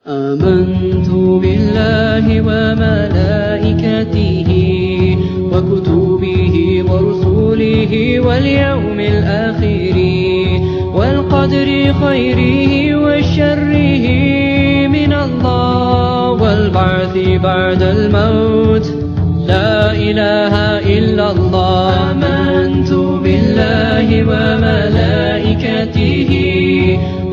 آمنت بالله وملائكته وكتبه ورسله واليوم الآخر والقدر خيره وشره من الله والبعث بعد الموت لا إله إلا الله. آمنت بالله وملائكته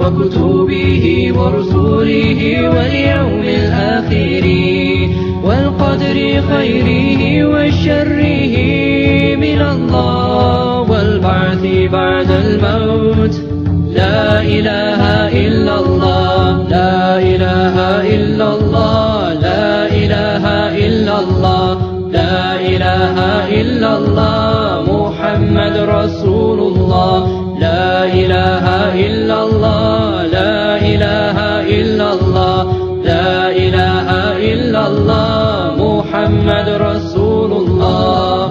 وكتبه ورسله واليوم الآخر والقدر خيره وشره من الله والبعث بعد الموت لا إله إلا الله. لا إله إلا الله. لا إله إلا الله. لا إله إلا الله محمد رسول الله. لا إله إلا الله. لا إله إلا الله. لا إله إلا الله محمد رسول الله.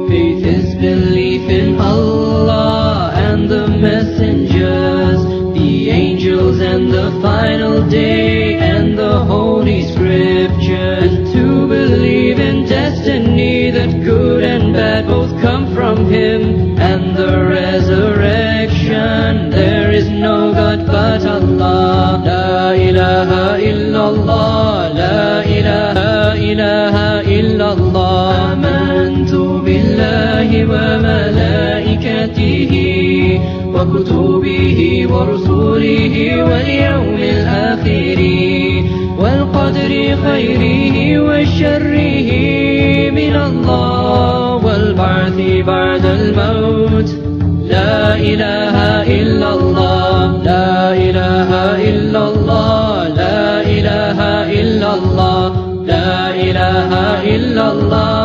Faith is belief in Allah and the messengers, the angels and the final day and the holy scriptures, to believe in destiny that good and bad both come from Him, and the resurrection. There is no God but Allah. La ilaha illallah. La ilaha illallah. Amantu billahi wa malaikatihi wa kutubihi wa rusulihi wal yawmil akhir wal qadri khayrihi wa sharrihi min Allah wal ba'thi ba'da al maut. La ilaha illallah. La ilaha illallah. La ilaha illallah. La ilaha illallah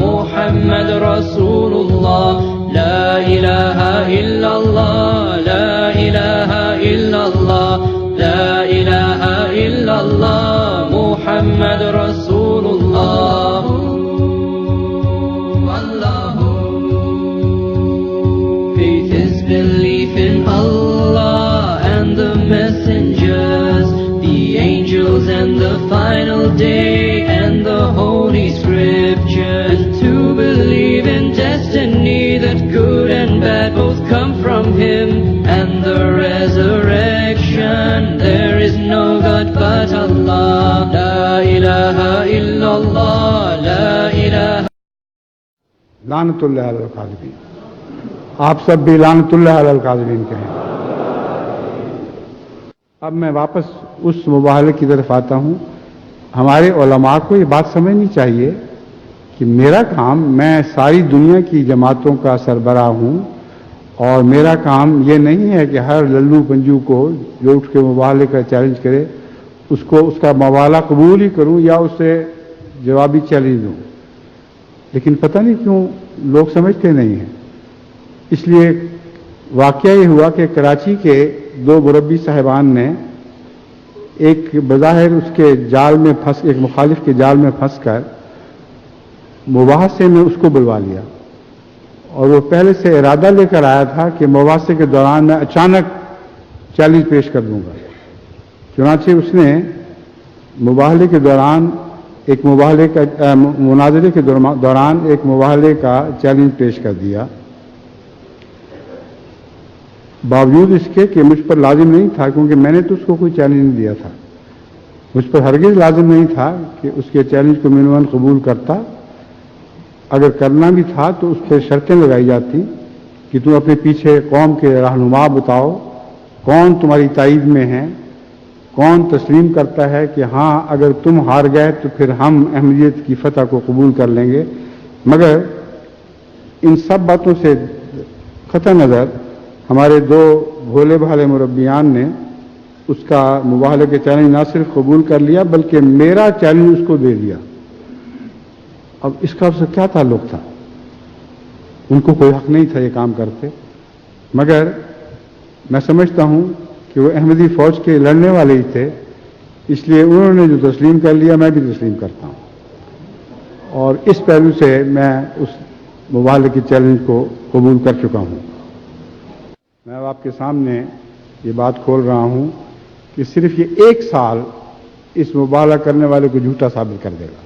Muhammad Rasulullah. La ilaha illallah. La ilaha illallah. La ilaha illallah Muhammad Rasulullah. Faith is belief in Allah and the messengers, the angels and the final day and the holy scriptures, to believe in destiny that good and bad both come from Him, and the resurrection. There is no God but Allah. La ilaha illallah. La ilaha. लानतुल्लाह अलल काज़िबीन। आप सब भी लानतुल्लाह अलल काज़िबीन कहें। अब मैं वापस उस मुबाहले की तरफ आता हूं। हमारे उलमा को ये बात समझनी चाहिए कि मेरा काम, मैं सारी दुनिया की जमातों का सरबराह हूं और मेरा काम ये नहीं है कि हर लल्लू पंजू को जो उठ के मुबाहले का चैलेंज करे उसको उसका मुबाहला कबूल ही करूं या उसे जवाबी चैलेंज दूं। लेकिन पता नहीं क्यों लोग समझते नहीं हैं। इसलिए वाकया ये हुआ कि कराची के दो मुरब्बी साहिबान ने एक बज़ाहिर उसके जाल में फंस, एक मुखालिफ के जाल में फंसकर मुबाहसे में उसको बुलवा लिया, और वो पहले से इरादा लेकर आया था कि मुबाहसे के दौरान मैं अचानक चैलेंज पेश कर दूंगा। चुनांचे उसने मुबाहले के दौरान एक मुबाहले का मुनाज़रे के दौरान एक मुबाहले का चैलेंज पेश कर दिया, बावजूद इसके कि मुझ पर लाजिम नहीं था, क्योंकि मैंने तो उसको कोई चैलेंज नहीं दिया था। मुझ पर हरगिज़ लाजिम नहीं था कि उसके चैलेंज को मिनवन कबूल करता। अगर करना भी था तो उस पर शर्तें लगाई जाती कि तुम अपने पीछे कौम के रहनुमा बताओ, कौन तुम्हारी ताईद में है, कौन तस्लीम करता है कि हाँ अगर तुम हार गए तो फिर हम अहमियत की फतह को कबूल कर लेंगे। मगर इन सब बातों से क़तई नज़र हमारे दो भोले भाले मुरब्बियान ने उसका मुबाहले के चैलेंज ना सिर्फ कबूल कर लिया बल्कि मेरा चैलेंज उसको दे दिया। अब इसका उससे क्या ताल्लुक था? उनको कोई हक नहीं था ये काम करते, मगर मैं समझता हूं कि वो अहमदी फौज के लड़ने वाले ही थे, इसलिए उन्होंने जो तस्लीम कर लिया मैं भी तस्लीम करता हूं। और इस पहलू से मैं उस मुबाहले के चैलेंज को कबूल कर चुका हूं। मैं आपके सामने ये बात खोल रहा हूं कि सिर्फ ये एक साल इस मुबाला करने वाले को झूठा साबित कर देगा।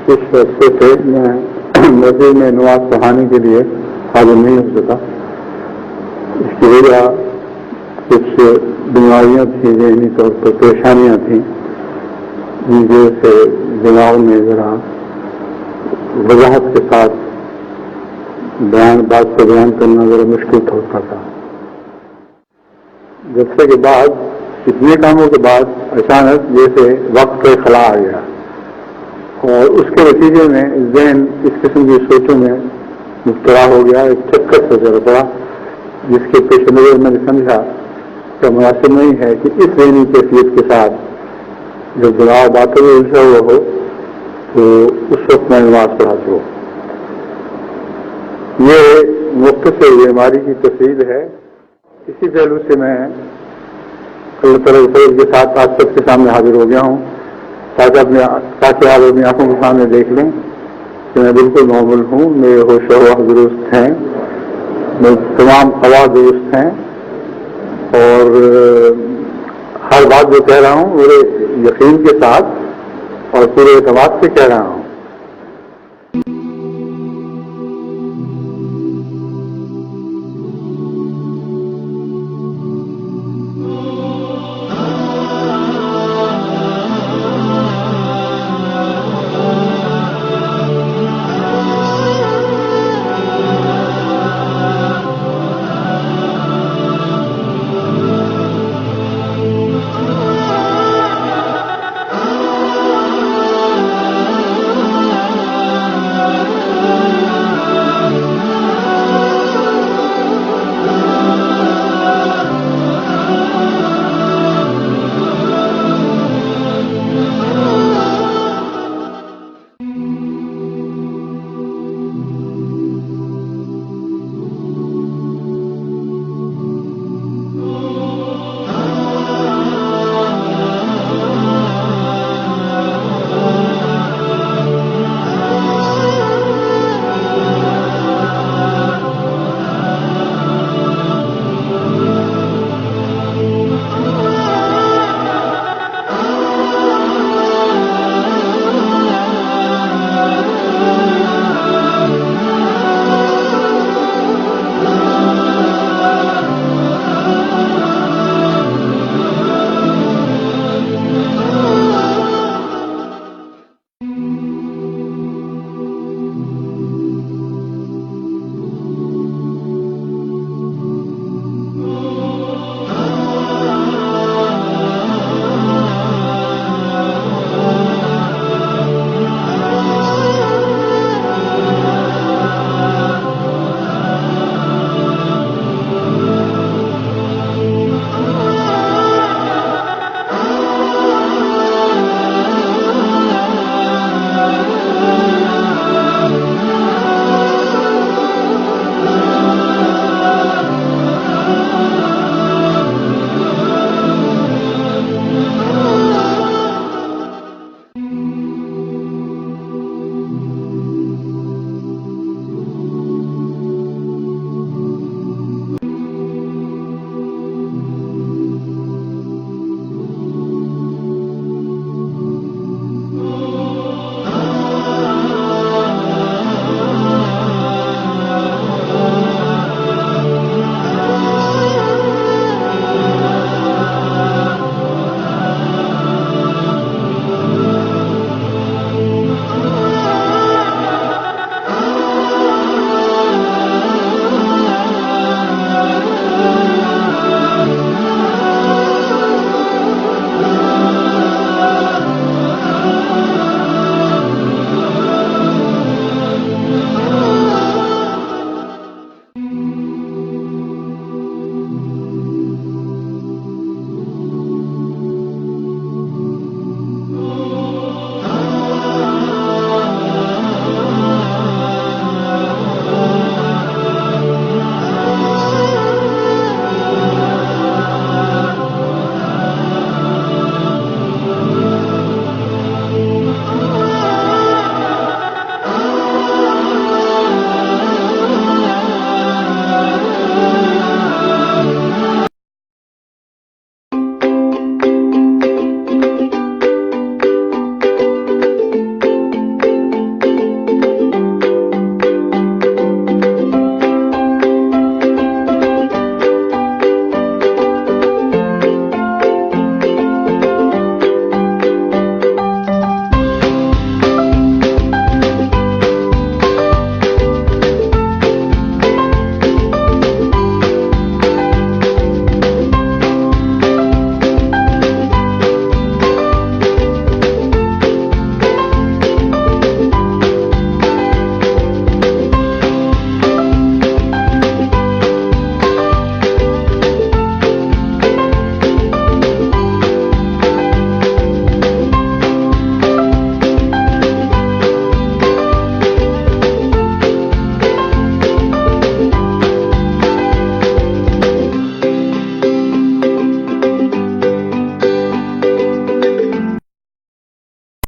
कुछ रस्ते थे, मैं मस्जिद में नमाज पढ़ाने के लिए हाजिर नहीं हो सका। इसकी वजह कुछ बीमारियां थी, ज़हनी तौर पर परेशानियां थी, जिनकी वजह से दिमाग में जरा वजाहत के साथ बात को बयान करना जरा मुश्किल होता था। जलसे के बाद, इतने कामों के बाद अचानक जैसे वक्त पे खला आ गया और उसके नतीजे में ज़हन इस किस्म की सोचों में मुब्तला हो गया, एक चक्कर से जरा पड़ा, जिसके पेश नज़र मैंने समझा कि मुनासिब नहीं है कि इस ज़हनी कैफियत के साथ जब दिमाग बातों में उलझा हुआ हो तो उस वक्त मैं नमाज पढ़ा सकूं। ये मुख्तसर बीमारी की तफसील है। इसी पहलू से मैं अल्लाह ताला के फज़ल के साथ आज सबके सामने हाजिर हो गया हूँ, ताकि आप अपनी आंखों के सामने देख लें कि मैं बिल्कुल नॉर्मल हूँ, मेरे होश हवा दुरुस्त हैं, मेरे तमाम हवा दुरुस्त हैं और हर बात जो कह रहा हूँ पूरे यकीन के साथ और पूरे एतमाद से कह रहा हूँ।